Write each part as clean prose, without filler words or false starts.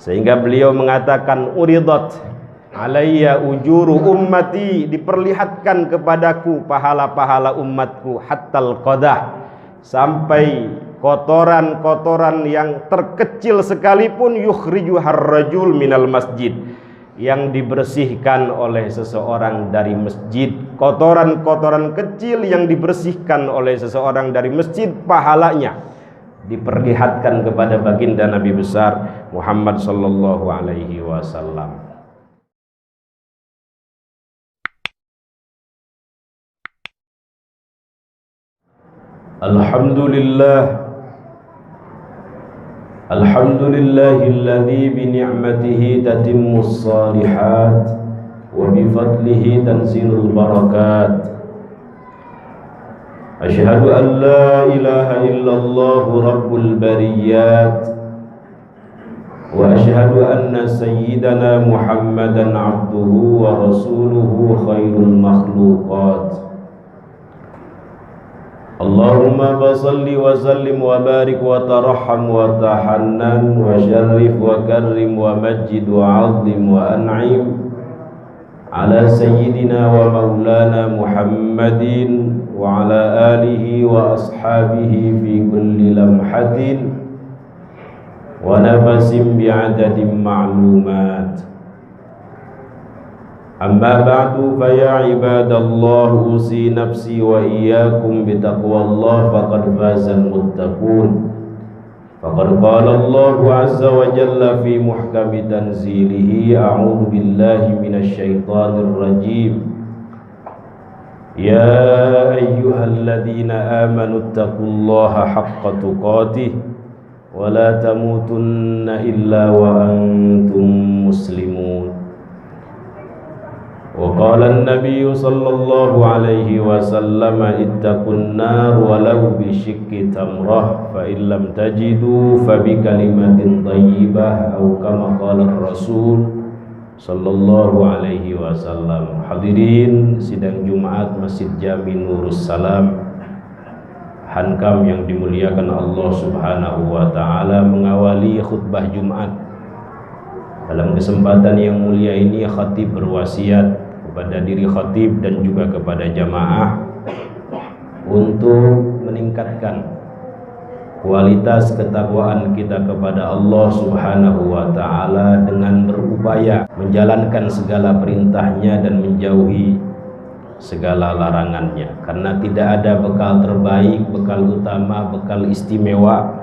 Sehingga beliau mengatakan, uridat alayya ujuru ummati, diperlihatkan kepadaku pahala-pahala umatku, hattal qadah, sampai kotoran-kotoran yang terkecil sekalipun, yukhrijuhar rajul minal masjid, yang dibersihkan oleh seseorang dari masjid. Kotoran-kotoran kecil yang dibersihkan oleh seseorang dari masjid, pahalanya diperlihatkan kepada baginda Nabi besar Muhammad sallallahu alaihi wasallam. Alhamdulillah, alhamdulillahilladzi bi ni'matihi tatimmus shalihat wa bi fadlihi tanzilul barakat. Asyhadu an la ilaha illallah rabbul bariyat wa asyhadu anna sayyidana Muhammadan abduhu wa rasuluhu khairul makhluqat. Allahumma fasalli wa sallim wa barik wa tarahham wa tahannan wa syarrif wa karrim wa majid wa azim wa an'im ala sayyidina wa maulana Muhammadin wa ala alihi wa ashabihi fi kulli lamhatin wa nafasin bi'adadin ma'lumat. Amma ba'du, fa ya ibadallah, usi nafsi wa iyyakum bitaqwallah, faqad fazal muttaqun. Faqad qala Allah azza wa jalla fi muhkami tanzilihi, a'udzu billahi minasy syaithanir rajim. Ya ayyuhalladzina amanu taqullaha haqqa tuqatih wa la tamutunna illa wa antum muslimun. Wa qala an-nabiy sallallahu alaihi wasallam, ittaqun nar walau bi shiqqi tamrah, fa in lam tajidu fa bi kalimatin thayyibah, atau kama qala ar-rasul sallallahu alaihi wasallam. Hadirin sidang Jumat Masjid Jami Nurus Salam, Hankam yang dimuliakan Allah Subhanahu wa taala, mengawali khutbah Jumat. Dalam kesempatan yang mulia ini, khatib berwasiat kepada diri khatib dan juga kepada jamaah untuk meningkatkan kualitas ketakwaan kita kepada Allah Subhanahu wa taala dengan berupaya menjalankan segala perintahnya dan menjauhi segala larangannya, karena tidak ada bekal terbaik, bekal utama, bekal istimewa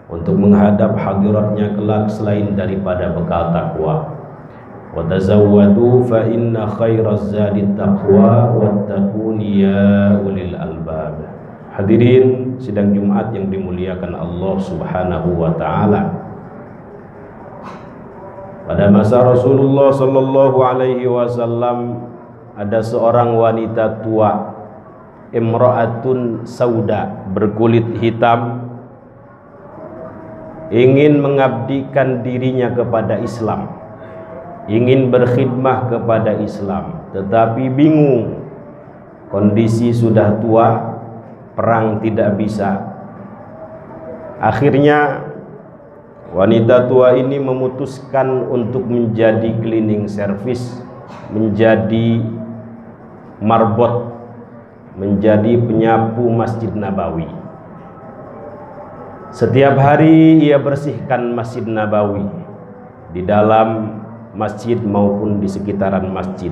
untuk menghadap hadiratnya kelak selain daripada bekal takwa. Wa tazawwadu fa inna khairaz zadi taqwa wattaqun ya ulil albab. Hadirin sidang Jumat yang dimuliakan Allah Subhanahu wa taala. Pada masa Rasulullah sallallahu alaihi wasallam ada seorang wanita tua, imra'atun sauda, berkulit hitam, ingin mengabdikan dirinya kepada Islam, ingin berkhidmah kepada Islam, tetapi bingung, kondisi sudah tua, perang tidak bisa. Akhirnya wanita tua ini memutuskan untuk menjadi cleaning service, menjadi marbot, menjadi penyapu Masjid Nabawi. Setiap hari ia bersihkan Masjid Nabawi, di dalam masjid maupun di sekitaran masjid.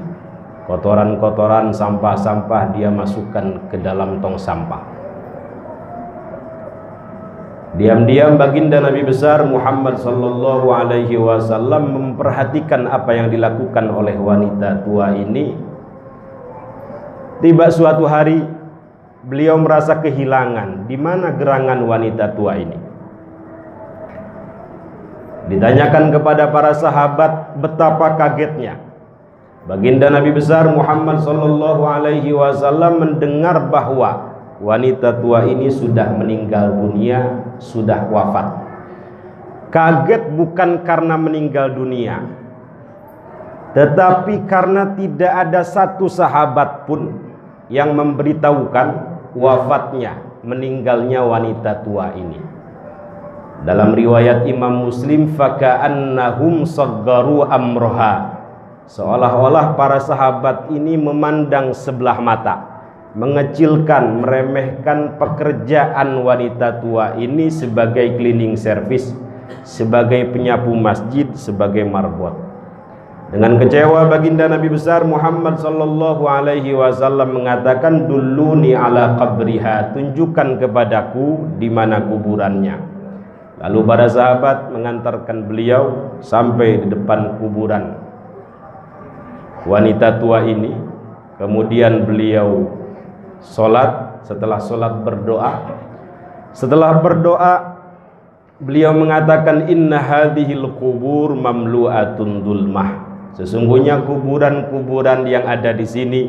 Kotoran-kotoran, sampah-sampah dia masukkan ke dalam tong sampah. Diam-diam baginda Nabi besar Muhammad sallallahu alaihi wasallam memperhatikan apa yang dilakukan oleh wanita tua ini. Tiba suatu hari beliau merasa kehilangan, di mana gerangan wanita tua ini. Ditanyakan kepada para sahabat, betapa kagetnya baginda Nabi besar Muhammad sallallahu alaihi wasallam mendengar bahwa wanita tua ini sudah meninggal dunia, sudah wafat. Kaget bukan karena meninggal dunia, tetapi karena tidak ada satu sahabat pun yang memberitahukan wafatnya, meninggalnya wanita tua ini. Dalam riwayat Imam Muslim, faka'annahum saggaru amroha, seolah-olah para sahabat ini memandang sebelah mata, mengecilkan, meremehkan pekerjaan wanita tua ini sebagai cleaning service, sebagai penyapu masjid, sebagai marbot. Dengan kecewa, baginda Nabi besar Muhammad sallallahu alaihi wasallam mengatakan, dulluni ala qabriha, tunjukkan kepadaku di mana kuburannya. Lalu para sahabat mengantarkan beliau sampai di depan kuburan wanita tua ini. Kemudian beliau sholat. Setelah sholat berdoa. Setelah berdoa, beliau mengatakan, inna hadhil qubur mamlu'atun dhulmah, sesungguhnya kuburan-kuburan yang ada di sini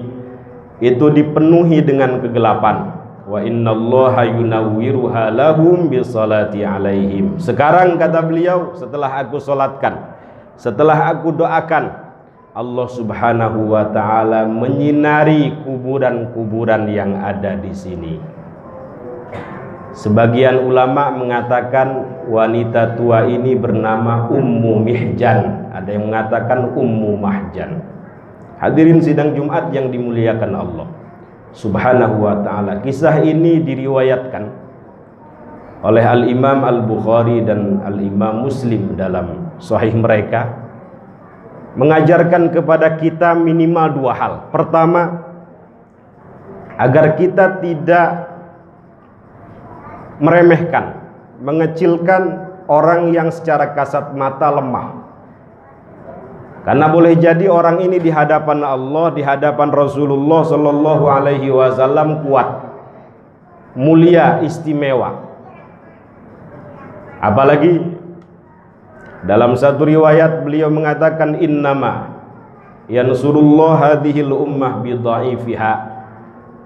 itu dipenuhi dengan kegelapan. Wa innallaha yunawwiruha lahum bisalati alaihim. Sekarang kata beliau, setelah aku solatkan, setelah aku doakan, Allah subhanahu wa ta'ala menyinari kuburan-kuburan yang ada di sini. Sebagian ulama mengatakan wanita tua ini bernama Ummu Mihjan, ada yang mengatakan Ummu Mahjan. Hadirin sidang Jumat yang dimuliakan Allah subhanahu wa ta'ala, kisah ini diriwayatkan oleh Al-Imam Al-Bukhari dan Al-Imam Muslim dalam sahih mereka, mengajarkan kepada kita minimal dua hal. Pertama, agar kita tidak meremehkan, mengecilkan orang yang secara kasat mata lemah. Karena boleh jadi orang ini di hadapan Allah, di hadapan Rasulullah sallallahu alaihi wasallam kuat, mulia, istimewa. Apalagi dalam satu riwayat beliau mengatakan, innama yansurullah hadhil ummah bidha'ifiha,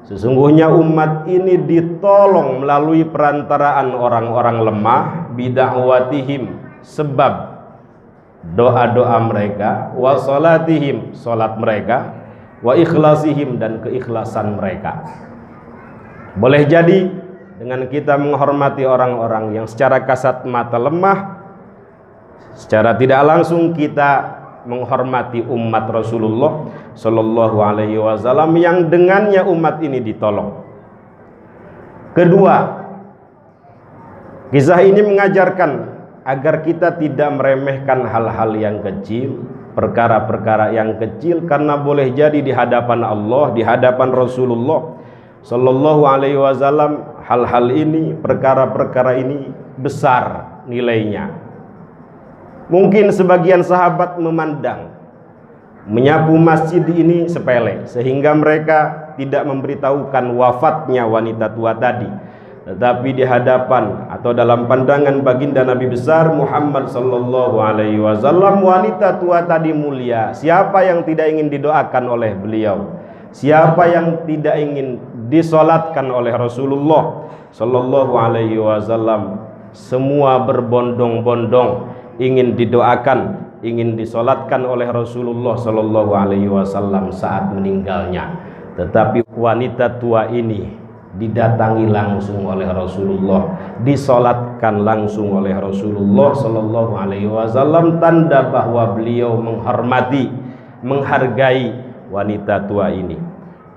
sesungguhnya umat ini ditolong melalui perantaraan orang-orang lemah, bida'watihim, sebab doa-doa mereka, wa salatihim, salat mereka, wa ikhlasihim, dan keikhlasan mereka. Boleh jadi dengan kita menghormati orang-orang yang secara kasat mata lemah, secara tidak langsung kita menghormati umat Rasulullah sallallahu alaihi wasallam yang dengannya umat ini ditolong. Kedua, kisah ini mengajarkan agar kita tidak meremehkan hal-hal yang kecil, perkara-perkara yang kecil, karena boleh jadi di hadapan Allah, di hadapan Rasulullah sallallahu alaihi wasallam, hal-hal ini, perkara-perkara ini besar nilainya. Mungkin sebagian sahabat memandang menyapu masjid ini sepele, sehingga mereka tidak memberitahukan wafatnya wanita tua tadi. Tetapi di hadapan atau dalam pandangan baginda Nabi besar Muhammad sallallahu alaihi wasallam, wanita tua tadi mulia. Siapa yang tidak ingin didoakan oleh beliau? Siapa yang tidak ingin disolatkan oleh Rasulullah sallallahu alaihi wasallam? Semua berbondong-bondong ingin didoakan, ingin disolatkan oleh Rasulullah sallallahu alaihi wasallam saat meninggalnya. Tetapi wanita tua ini didatangi langsung oleh Rasulullah, disolatkan langsung oleh Rasulullah sallallahu alaihi wasallam, tanda bahwa beliau menghormati, menghargai wanita tua ini.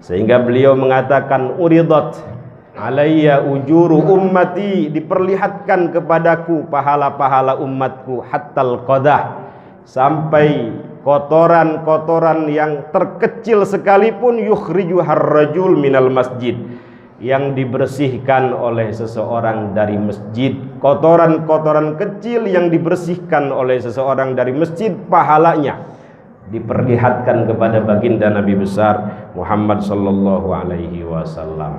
Sehingga beliau mengatakan, uridat alayya ujuru ummati, diperlihatkan kepadaku pahala-pahala umatku, hattal qadah, sampai kotoran-kotoran yang terkecil sekalipun, yukhriju harrajul minal masjid, yang dibersihkan oleh seseorang dari masjid. Kotoran-kotoran kecil yang dibersihkan oleh seseorang dari masjid, pahalanya diperlihatkan kepada baginda Nabi besar Muhammad sallallahu alaihi wasallam.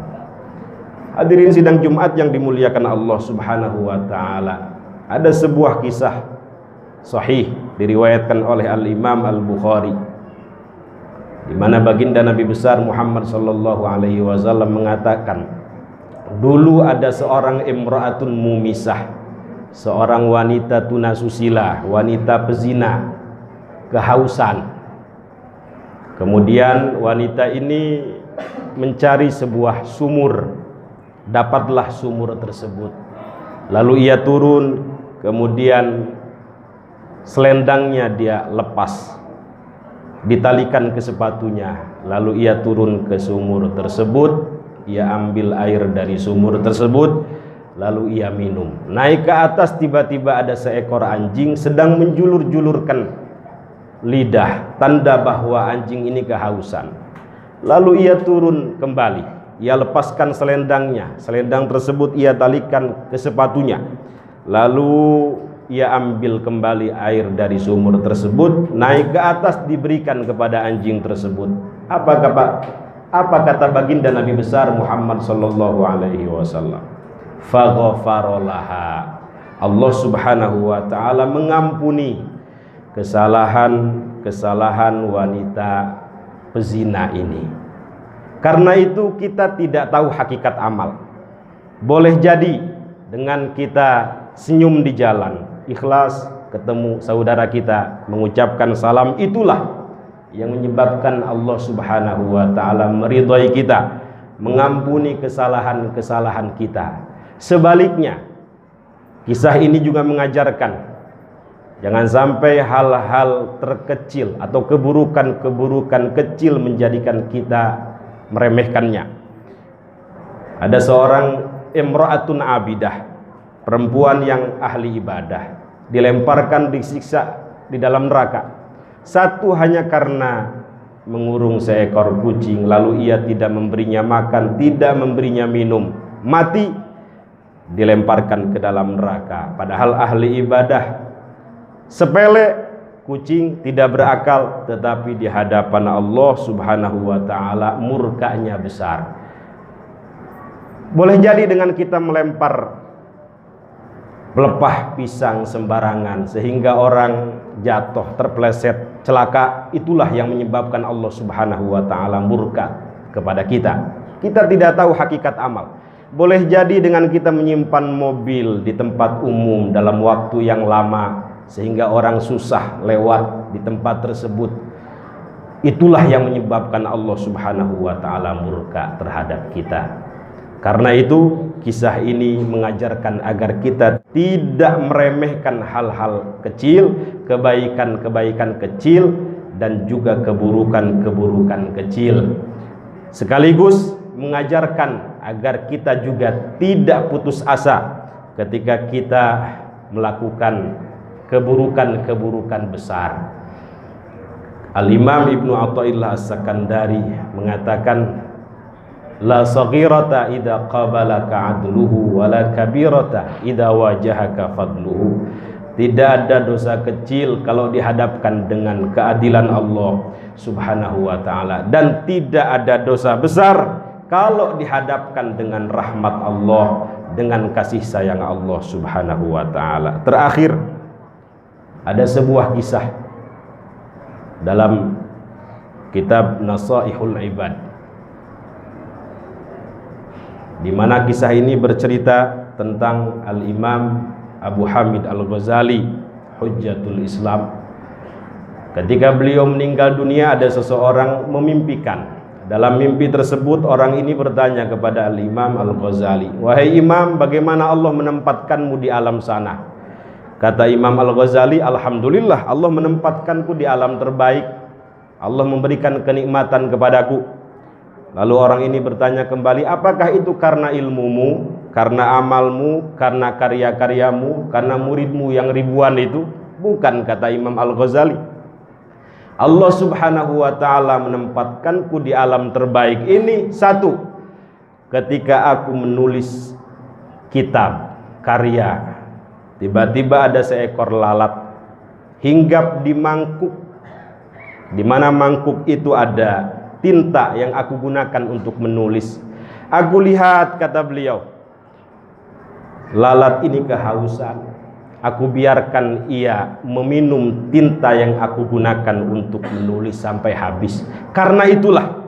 Hadirin sidang Jumat yang dimuliakan Allah subhanahu wa ta'ala, ada sebuah kisah sahih diriwayatkan oleh Al-Imam Al-Bukhari, di mana baginda Nabi besar Muhammad sallallahu alaihi wasallam mengatakan, dulu ada seorang imra'atun mumisah, seorang wanita tunasusila, wanita pezina, kehausan. Kemudian wanita ini mencari sebuah sumur, dapatlah sumur tersebut. Lalu ia turun kemudian selendangnya dia lepas, ditalikan ke sepatunya, lalu ia turun ke sumur tersebut, ia ambil air dari sumur tersebut, lalu ia minum. Naik ke atas, tiba-tiba ada seekor anjing sedang menjulur-julurkan lidah, tanda bahwa anjing ini kehausan. Lalu ia turun kembali, ia lepaskan selendangnya, selendang tersebut ia talikan ke sepatunya, lalu ia ambil kembali air dari sumur tersebut, naik ke atas, diberikan kepada anjing tersebut. Apa kata baginda Nabi besar Muhammad sallallahu alaihi wasallam? Faghfarolaha. Allah subhanahu wa ta'ala mengampuni kesalahan wanita pezina ini. Karena itu kita tidak tahu hakikat amal. Boleh jadi dengan kita senyum di jalan, ikhlas ketemu saudara kita, mengucapkan salam, itulah yang menyebabkan Allah subhanahu wa ta'ala meridhai kita, mengampuni kesalahan-kesalahan kita. Sebaliknya, kisah ini juga mengajarkan jangan sampai hal-hal terkecil atau keburukan-keburukan kecil menjadikan kita meremehkannya. Ada seorang imra'atun abidah, perempuan yang ahli ibadah, dilemparkan, disiksa di dalam neraka. Satu hanya karena mengurung seekor kucing, lalu ia tidak memberinya makan, tidak memberinya minum, mati, dilemparkan ke dalam neraka. Padahal ahli ibadah, sepele, kucing tidak berakal, tetapi di hadapan Allah subhanahu wa ta'ala murkanya besar. Boleh jadi dengan kita melempar pelepah pisang sembarangan sehingga orang jatuh, terpeleset, celaka, itulah yang menyebabkan Allah subhanahu wa ta'ala murka kepada kita. Kita tidak tahu hakikat amal. Boleh jadi dengan kita menyimpan mobil di tempat umum dalam waktu yang lama sehingga orang susah lewat di tempat tersebut, itulah yang menyebabkan Allah subhanahu wa ta'ala murka terhadap kita. Karena itu kisah ini mengajarkan agar kita tidak meremehkan hal-hal kecil, kebaikan-kebaikan kecil, dan juga keburukan-keburukan kecil. Sekaligus mengajarkan agar kita juga tidak putus asa ketika kita melakukan keburukan-keburukan besar. Al-Imam Ibnu Athaillah As-Sakandari mengatakan, la saghirata idza qabalaka adluhu wala kabirata idza wajahaka fadluhu. Tidak ada dosa kecil kalau dihadapkan dengan keadilan Allah subhanahu wa ta'ala, dan tidak ada dosa besar kalau dihadapkan dengan rahmat Allah, dengan kasih sayang Allah subhanahu wa ta'ala. Terakhir, ada sebuah kisah dalam kitab Nasaihul Ibad, di mana kisah ini bercerita tentang Al-Imam Abu Hamid Al-Ghazali, Hujjatul Islam. Ketika beliau meninggal dunia, ada seseorang memimpikan. Dalam mimpi tersebut, orang ini bertanya kepada Al-Imam Al-Ghazali, wahai Imam, bagaimana Allah menempatkanmu di alam sana? Kata Imam Al-Ghazali, alhamdulillah, Allah menempatkanku di alam terbaik. Allah memberikan kenikmatan kepadaku. Lalu orang ini bertanya kembali, apakah itu karena ilmumu, karena amalmu, karena karya-karyamu, karena muridmu yang ribuan itu? Bukan, kata Imam Al-Ghazali. Allah subhanahu wa ta'ala menempatkanku di alam terbaik ini, satu, ketika aku menulis kitab, karya, tiba-tiba ada seekor lalat hinggap di mangkuk, di mana mangkuk itu ada tinta yang aku gunakan untuk menulis. Aku lihat, kata beliau, lalat ini kehausan. Aku biarkan ia meminum tinta yang aku gunakan untuk menulis sampai habis. Karena itulah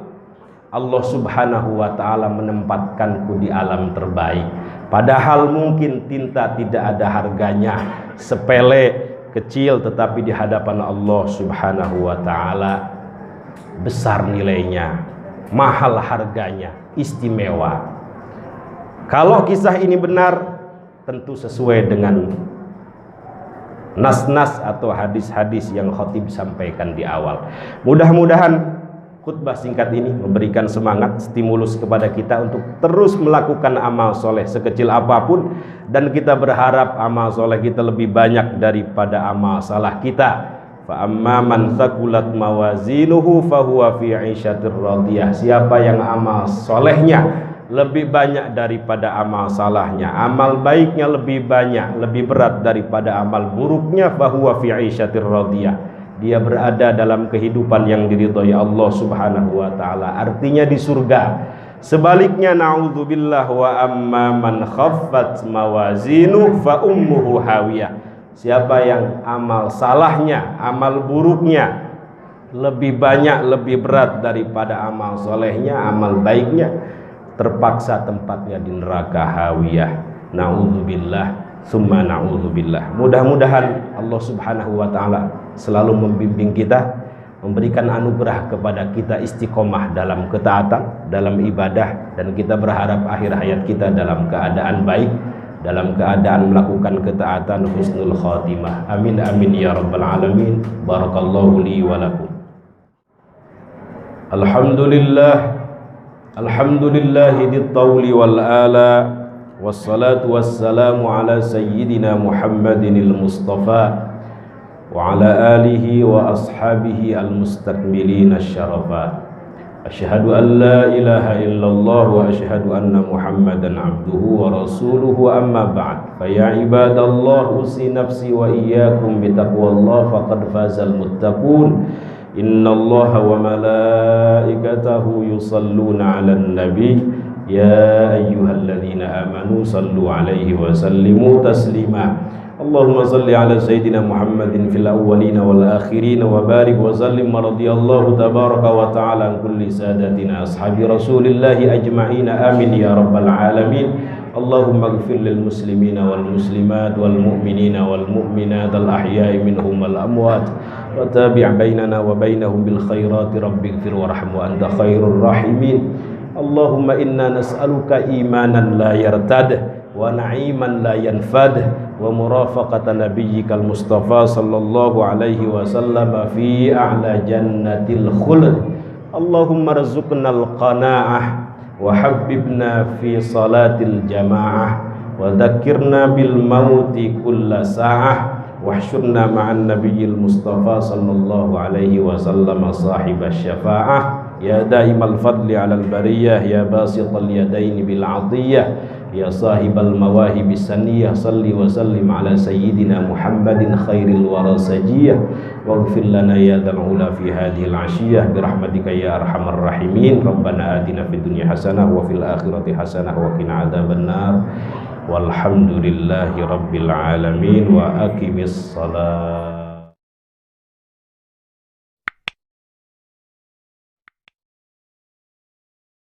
Allah subhanahu wa ta'ala menempatkanku di alam terbaik. Padahal mungkin tinta tidak ada harganya, sepele, kecil, tetapi di hadapan Allah subhanahu wa ta'ala besar nilainya, mahal harganya, istimewa. Kalau kisah ini benar, tentu sesuai dengan nas-nas atau hadis-hadis yang khatib sampaikan di awal. Mudah-mudahan khutbah singkat ini memberikan semangat, stimulus kepada kita untuk terus melakukan amal soleh sekecil apapun, dan kita berharap amal soleh kita lebih banyak daripada amal salah kita. Fa amma man thaqulat mawazinuhu fahuwa fi 'isyatir radiyah. Siapa yang amal solehnya lebih banyak daripada amal salahnya, amal baiknya lebih banyak, lebih berat daripada amal buruknya, fahuwa fi 'isyatir radiyah. Dia berada dalam kehidupan yang diridhai Allah Subhanahu wa taala, artinya di surga. Sebaliknya, naudzubillah, wa amma man khaffat mawazinu fa ummuhu hawiyah. Siapa yang amal salahnya, amal buruknya lebih banyak, lebih berat daripada amal solehnya, amal baiknya, terpaksa tempatnya di neraka hawiyah. Naudzubillah, summa naudzubillah. Mudah-mudahan Allah Subhanahu wa taala selalu membimbing kita, memberikan anugerah kepada kita istiqomah dalam ketaatan, dalam ibadah, dan kita berharap akhir hayat kita dalam keadaan baik, dalam keadaan melakukan ketaatan, husnul khatimah. Amin amin ya rabbal alamin. Barakallahu li wa lakum. Alhamdulillahi dit-tawli wal ala, wassalatu wassalamu ala sayyidina Muhammadinil Mustafa wa ala alihi wa ashabihi al-mustakmilin asy-syarafat. Asyhadu an la ilaha illallah wa asyhadu anna Muhammadan abduhu wa rasuluhu, amma ba'd. Fa ya ibadallah, usi nafsi wa iyyakum bi taqwallah faqad fazal muttaqun. Innallaha wa malaikatahu yusalluna 'alan nabi ya ayyuhalladzina amanu sallu 'alaihi wa sallimu taslima. Allahumma salli ala sayyidina Muhammadin fil awwalina wal akhirin wa barik wa sallim radhiyallahu tabaraka wa ta'ala an kulli sadatina ashabi rasulillahi ajma'in. Amin ya rabbal alamin. Allahumma ighfir lil muslimina wal muslimat wal mu'minina wal mu'minat al ahya'i minhum wal amwat wa tabi' bainana wa bainahum bil khairati rabbighfir warham wa anta khairur rahimin. Allahumma inna nas'aluka imanan la yartad wa na'iman la yanfad wa murafaqata nabiyyikal mustafa sallallahu alaihi wasallam fi a'la jannatil khuld. Allahumma rzuqnal qanaa'ah wa habbibna fi salatil jamaah wa dhakkirna bil mauti kulla sa'ah wahsyurna ma'an nabiyyil mustafa sallallahu alaihi wasallam sahibasy syafa'ah ya daimal fadli 'alal bariyah ya basital yadaini bil 'atiyah ya sahibal mawahibis saniyah. Salli wa sallim ala sayyidina Muhammadin khairil wara sajiyah waghfir lana ya dzal ula fi hadhil 'ashiyah birahmatika ya arhamar rahimin. Rabbana atina fid dunya hasanah wa fil akhirati hasanah wa qina adzabannar. Walhamdulillahi rabbil alamin wa aqimis salat.